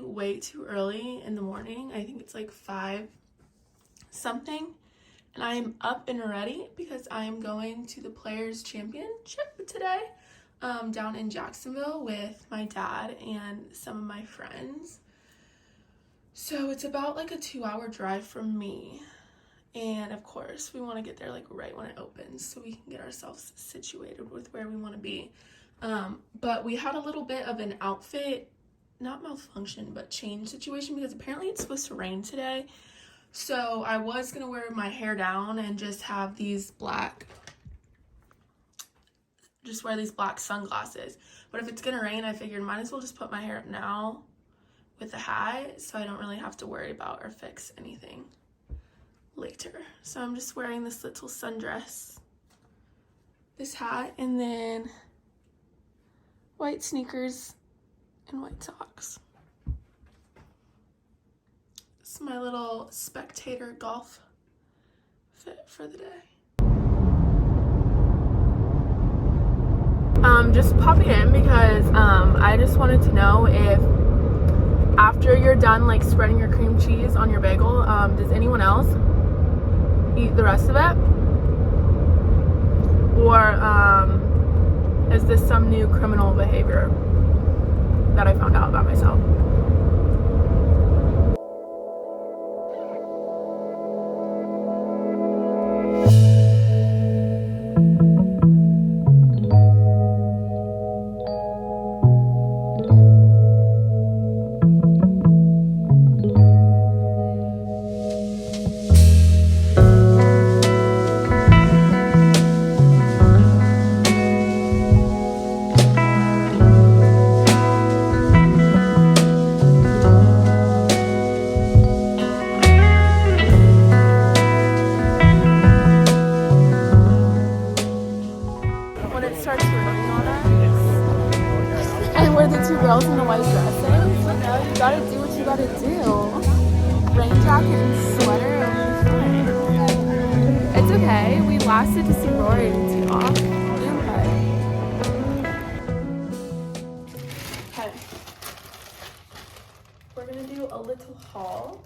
literally way too early in the morning. I think it's like 5 something. And I am up and ready because I am going to the Players Championship today down in Jacksonville with my dad and some of my friends. So it's about like a 2-hour drive from me. And of course, we want to get there like right when it opens so we can get ourselves situated with where we want to be. But we had a little bit of an outfit, not malfunction, but change situation because apparently it's supposed to rain today. So I was going to wear my hair down and just have these black sunglasses. But if it's going to rain, I figured might as well just put my hair up now with a hat so I don't really have to worry about or fix anything later. So I'm just wearing this little sundress, this hat, and then white sneakers and white socks. This is my little spectator golf fit for the day. Just popping in because I just wanted to know if after you're done like spreading your cream cheese on your bagel, does anyone else eat the rest of it? Or is this some new criminal behavior that I found out about myself? Girls in the white dresses, you know, you gotta do what you gotta do. Rain jacket and sweater over. It's okay, we lasted to see Rory tee off. Okay. We're gonna do a little haul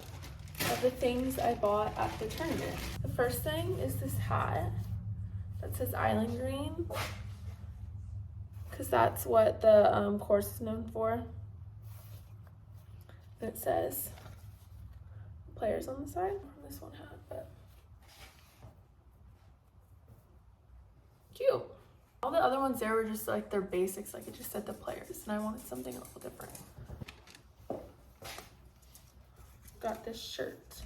of the things I bought at the tournament. The first thing is this hat that says Island Green, because that's what the course is known for. And it says Players on the side. This one had, but cute. All the other ones there were just like their basics, like it just said the Players, and I wanted something a little different. Got this shirt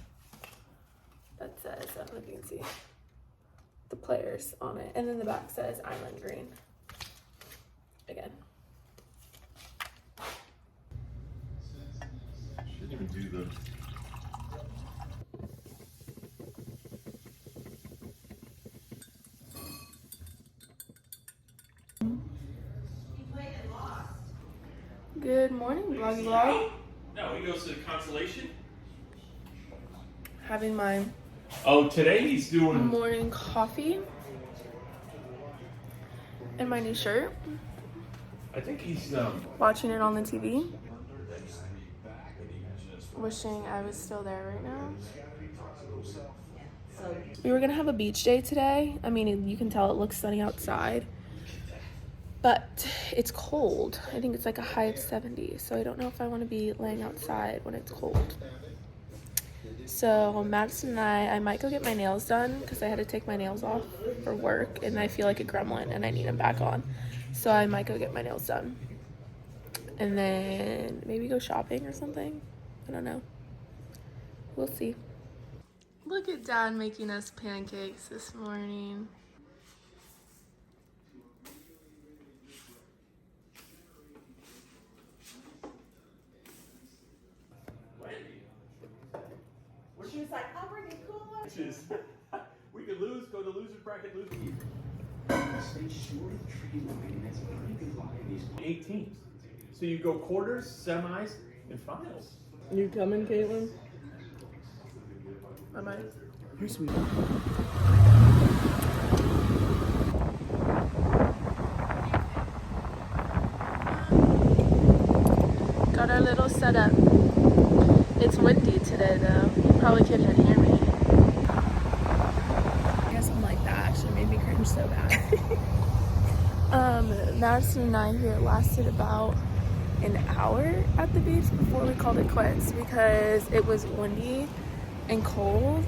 that says, I don't know if you can see, the Players on it, and then the back says Island Green. Again. Shouldn't even do the. Good morning, vloggy vlog. No, he goes to Constellation. Having my today he's doing morning coffee and my new shirt. I think he's watching it on the TV. Wishing I was still there right now. We were gonna have a beach day today. I mean, you can tell it looks sunny outside, but it's cold. I think it's like a high of 70, so I don't know if I want to be laying outside when it's cold. So Madison and I might go get my nails done because I had to take my nails off for work and I feel like a gremlin and I need them back on. So I might go get my nails done and then maybe go shopping or something. I don't know. We'll see. Look at Dad making us pancakes this morning. She was like, I'll bring a cooler. We could lose, go to loser bracket, lose. 8 teams. So you go quarters, semis, and finals. You coming, Caitlin? Am I? You're sweet. Got our little setup. It's windy today though. You probably can't even hear me. I guess I'm like that. Actually made me cringe so bad. Madison and I here lasted about an hour at the beach before we called it quits because it was windy and cold.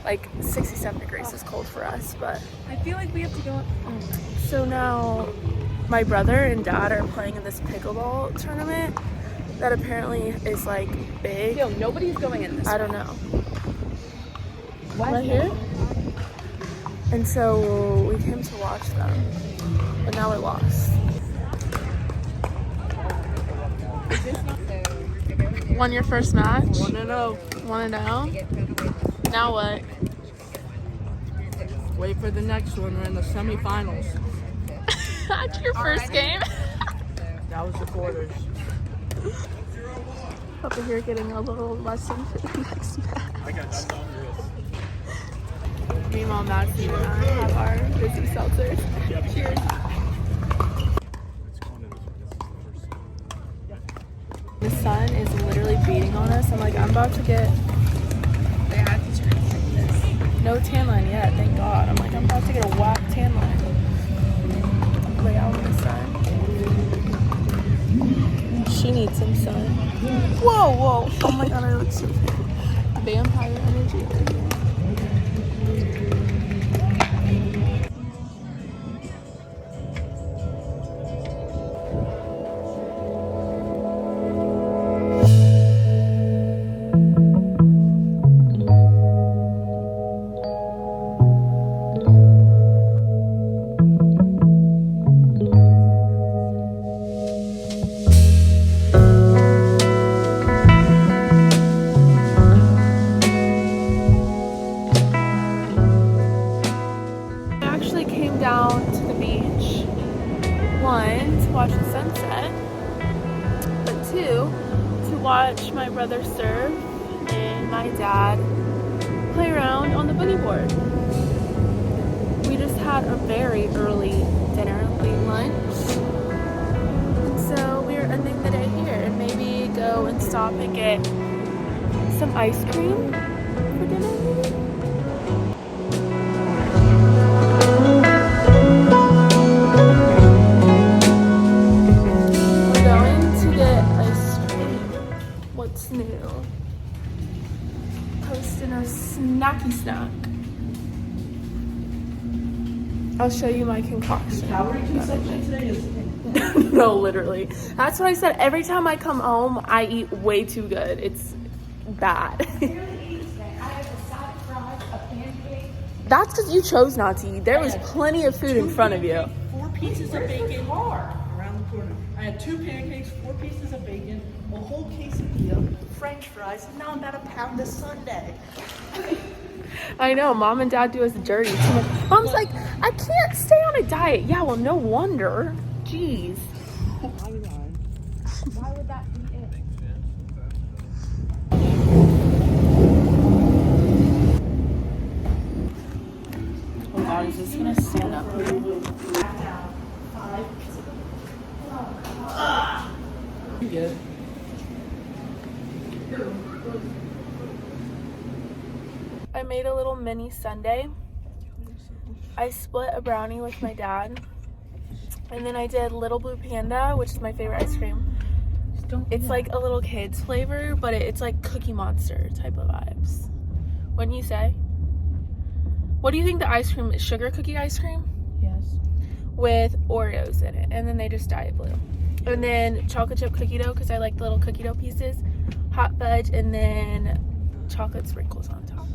Like 67 degrees is cold for us, but I feel like we have to go. so now my brother and dad are playing in this pickleball tournament that apparently is like big. Yo, nobody's going in this. I don't know. What? Right here? And so we came to watch them, but now we lost. Won your first match? 1-0. 1-0. Now what? Wait for the next one. We're in the semifinals. That's your first game? That was the quarters. Over here getting a little lesson for the next match. Meanwhile, Madison and I have our busy seltzers. Cheers. The sun is literally beating on us. I'm like, I'm about to get. They had to turn like this. No tan line yet, thank God. I'm like, I'm about to get a whack tan line. Lay out in the sun. She needs some sun. Whoa, whoa. Oh my God, I look so vampire energy over here. Down to the beach, 1, to watch the sunset, but 2, to watch my brother surf and my dad play around on the boogie board. We just had a very early dinner, late lunch, and so we're ending the day here and maybe go and stop and get some ice cream for dinner. What's new? Posting a snacky snack. I'll show you my concoction. Calorie consumption today is. No, literally. That's what I said. Every time I come home, I eat way too good. It's bad. That's because you chose not to eat. There was plenty of food in front of you. 4 pieces of bacon around the corner. I had 2 pancakes, 4 pieces of bacon, a whole quesadilla, French fries, and now I'm about a pound of sundae. I know, Mom and Dad do us dirty too much. Mom's like, I can't stay on a diet. Yeah, well, no wonder. Jeez. Why would that be it? Oh God, is this gonna stand up? You good? I made a little mini sundae. I split a brownie with my dad. And then I did Little Blue Panda, which is my favorite ice cream. It's like a little kid's flavor, but it's like Cookie Monster type of vibes. Wouldn't you say? What do you think the ice cream is? Sugar cookie ice cream? Yes. With Oreos in it. And then they just Diet Blue. And then chocolate chip cookie dough, because I like the little cookie dough pieces. Hot fudge, and then chocolate sprinkles on top.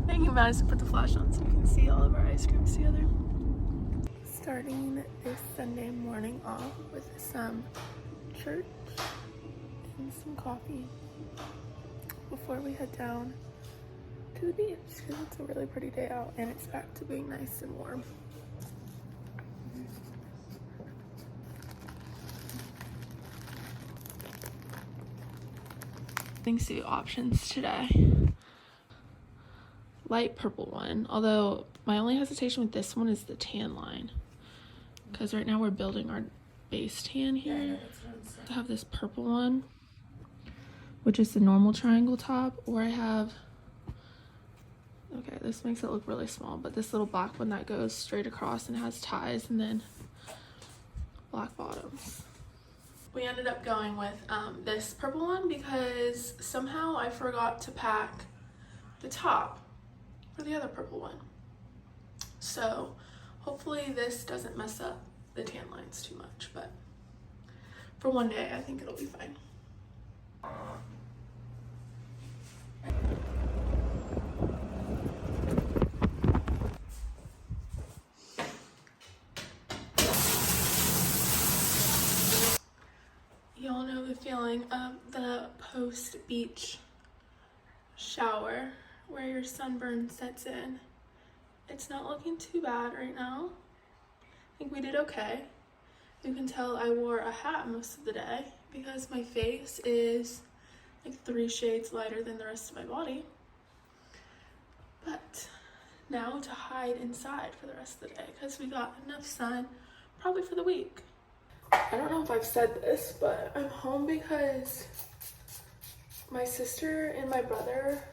Thank you, Madison, put the flash on so we can see all of our ice creams together. Starting this Sunday morning off with some church and some coffee before we head down to the beach because it's a really pretty day out and it's back to being nice and warm. Suit options today. Light purple one, although my only hesitation with this one is the tan line because right now we're building our base tan here. I have this purple one, which is the normal triangle top, or I have, okay, this makes it look really small, but this little black one that goes straight across and has ties and then black bottoms. We ended up going with this purple one because somehow I forgot to pack the top for the other purple one. So hopefully this doesn't mess up the tan lines too much, but for one day I think it'll be fine. Y'all know the feeling of the post-beach shower where your sunburn sets in. It's not looking too bad right now. I think we did okay. You can tell I wore a hat most of the day because my face is like 3 shades lighter than the rest of my body. But now to hide inside for the rest of the day because we got enough sun probably for the week. I don't know if I've said this, but I'm home because my sister and my brother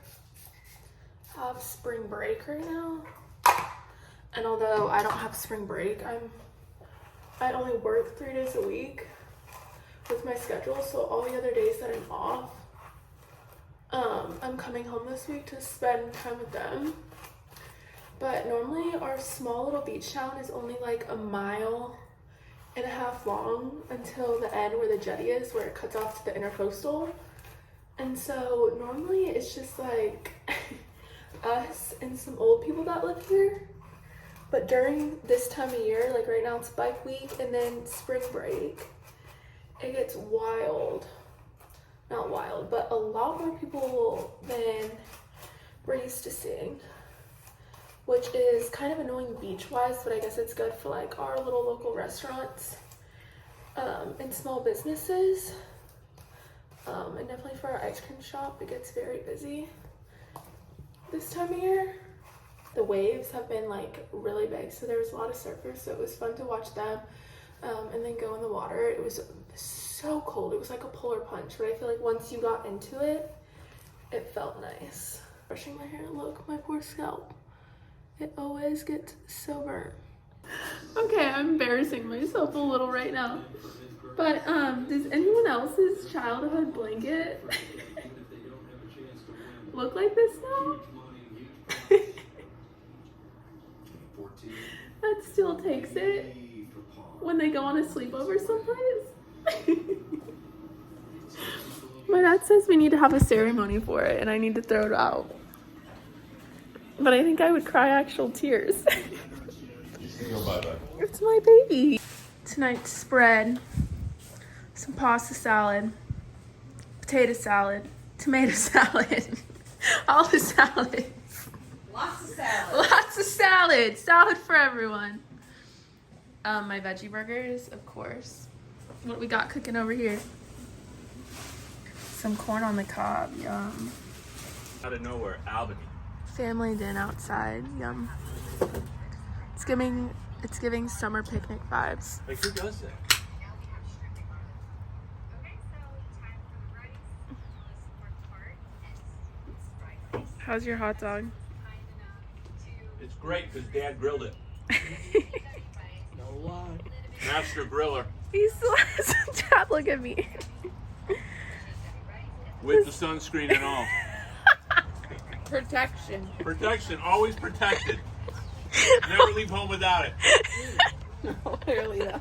have spring break right now. And although I don't have spring break, I only work 3 days a week with my schedule, so all the other days that I'm off, I'm coming home this week to spend time with them. But normally our small little beach town is only like 1.5 miles long until the end where the jetty is, where it cuts off to the intercoastal. And so normally it's just like us and some old people that live here. But during this time of year, like right now it's bike week and then spring break, it gets wild. Not wild, but a lot more people than we're used to seeing, which is kind of annoying beach-wise, but I guess it's good for like our little local restaurants and small businesses. And definitely for our ice cream shop, it gets very busy this time of year. The waves have been like really big, so there was a lot of surfers, so it was fun to watch them and then go in the water. It was so cold, it was like a polar punch, but I feel like once you got into it, it felt nice. Brushing my hair, look, my poor scalp. It always gets so burnt. Okay, I'm embarrassing myself a little right now. But does anyone else's childhood blanket look like this now? That still takes it when they go on a sleepover someplace. My dad says we need to have a ceremony for it and I need to throw it out. But I think I would cry actual tears. It's my baby. Tonight's spread: some pasta salad, potato salad, tomato salad, all the salads. Lots of salad. Lots of salad. Salad for everyone. My veggie burgers, of course. What we got cooking over here? Some corn on the cob. Yum. Out of nowhere, Albany. Family din outside. Yum. It's giving summer picnic vibes. Like, who does that? How's your hot dog? It's great because Dad grilled it. No lie. Master griller. He still has Dad, look at me. With the sunscreen and all. Protection. Protection, always protected. Never leave home without it. No, clearly though.